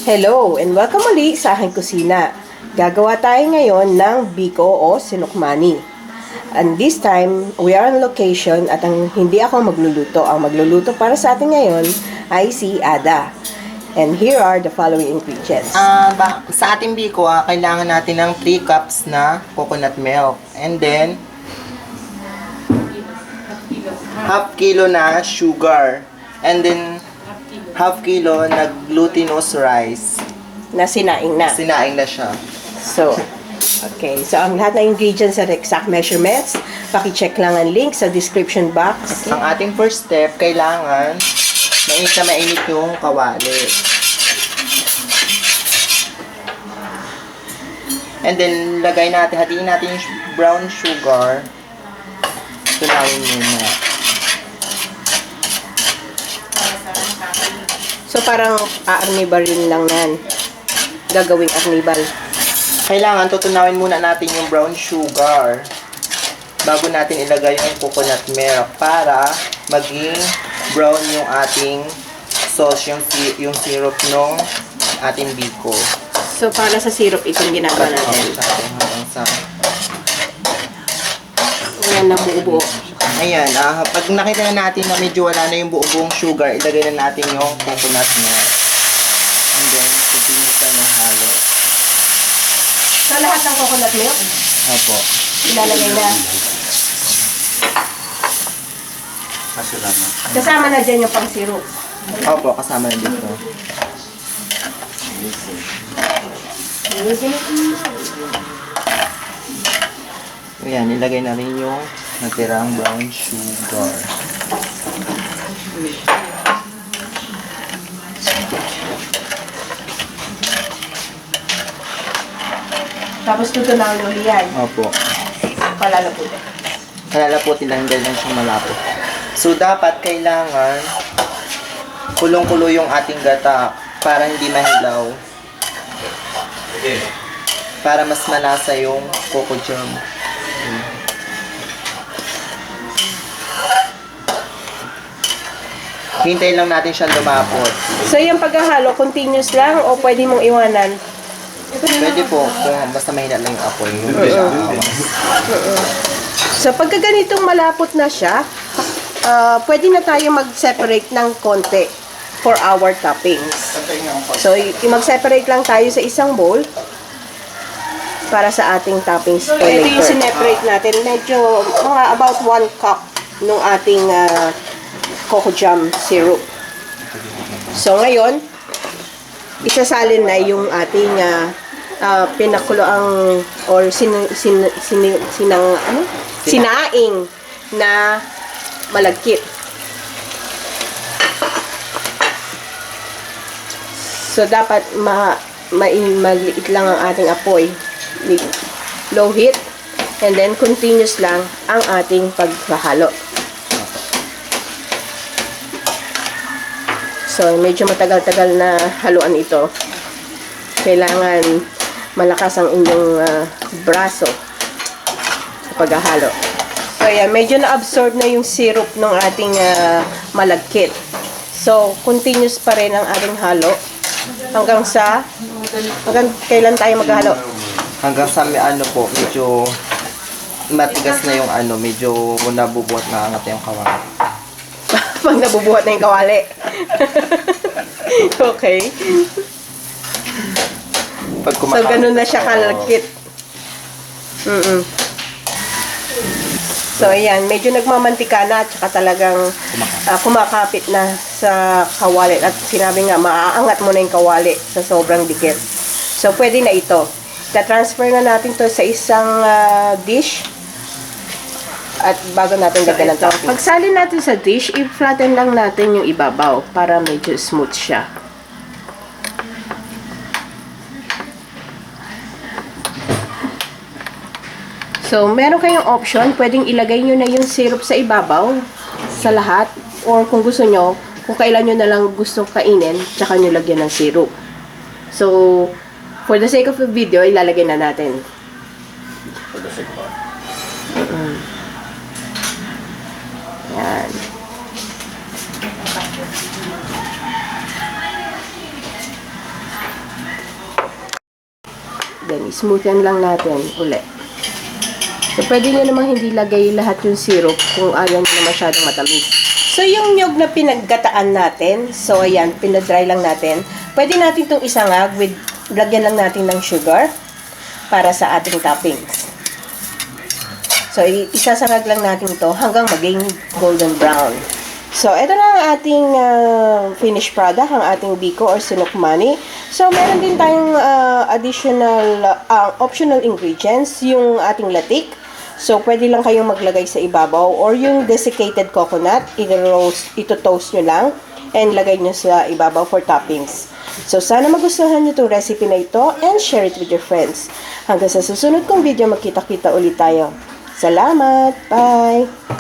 Hello and welcome muli sa aking kusina. Gagawa tayo ngayon ng biko o sinukmani. And this time, we are on location at hindi ako magluluto. Ang magluluto para sa atin ngayon ay si Ada. And here are the following ingredients. Sa ating biko, kailangan natin ng 3 cups na coconut milk. And then, half kilo na sugar. And then, half kilo na glutinous rice. Na sinaing na. Sinaing na siya. So, okay. So, ang lahat ng ingredients at exact measurements, paki-check lang ang link sa description box. Ang ating first step, kailangan mainit na mainit yung kawali. And then, hatiin natin yung brown sugar. Tunawin muna. So, parang aarnibal rin lang yan. Gagawing arnibal. Kailangan tutunawin muna natin yung brown sugar bago natin ilagay yung coconut milk para maging brown yung ating sauce, yung syrup ng ating biko. So, para sa syrup, itong ginagawa natin. Ayan na buo-buo. Ayan, pag nakita na natin na medyo wala na yung buong sugar, ilagay na natin yung coconut milk. And then, continue tayo ng halo. So, lahat ng coconut milk, Opo. ilalagay na. Kasama na dyan yung pang syrup. Opo, kasama na dito. Ayan, ilagay na rin yung natirang brown sugar. Tapos tutunawin ulit yan. Opo. Palalaputin. Kalalaputin lang dahil lang siyang malapot. So, dapat kailangan kulong-kulo yung ating gata para hindi mahilaw. Para mas malasa yung coco jam. Hintayin lang natin siyang lumapot. So, yung paghahalo, continuous lang o pwede mong iwanan? Pwede po, kung basta mahina lang yung apoy. So, pagka ganitong malapot na siya, pwede na tayo mag-separate ng konti for our toppings. So, mag-separate lang tayo sa isang bowl para sa ating toppings for later. Ito yung sineparate natin. Medyo, mga about 1 cup nung ating coco jam syrup. So, ngayon, isasalin na yung ating pinakuloang or sinaing na malagkit. So, dapat maliit lang ang ating apoy. Low heat. And then, continuous lang ang ating paghahalo. So, medyo matagal-tagal na haluan ito. Kailangan malakas ang inyong braso sa paghahalo. So, ayan, medyo na-absorb na yung syrup ng ating malagkit. So, continuous pa rin ang ating halo hanggang kailan tayo maghalo? Hanggang sa medyo matigas na yung medyo nabubuhat na angat yung kawali. Pag nabubuhat na yung kawali. Okay. So, ganun na siya kalagkit. So, ayan. Medyo nagmamantika na at saka talagang kumakapit na sa kawali. At sinabi nga, maaangat mo na yung kawali sa sobrang dikit. So, pwede na ito. Ta-transfer na natin to sa isang dish. At bago natin lagyan ng topping. Pagsalin natin sa dish, i-flatten lang natin yung ibabaw para medyo smooth siya. So, meron kayong option. Pwedeng ilagay nyo na yung syrup sa ibabaw sa lahat. Or kung gusto nyo, kung kailan nyo na lang gusto kainin, tsaka nyo lagyan ng syrup. So, for the sake of the video, ilalagay na natin. For the sake of yan. Then, smoothen lang natin ulit. So, pwede nyo namang hindi lagay lahat yung syrup kung ayaw nyo na masyadong matamis. So, yung nyog na pinaggataan natin, so, ayan, pinadry lang natin. Pwede natin itong isangag with, lagyan lang natin ng sugar para sa ating toppings. So, isasangag lang natin ito hanggang maging golden brown. So, ito na ang ating finished product, ang ating biko or sinukmani. So, meron din tayong additional, optional ingredients, yung ating latik. So, pwede lang kayong maglagay sa ibabaw or yung desiccated coconut, ito-toast nyo lang and lagay nyo sa ibabaw for toppings. So, sana magustuhan nyo itong recipe na ito and share it with your friends. Hanggang sa susunod kong video, magkita-kita ulit tayo. Salamat! Bye!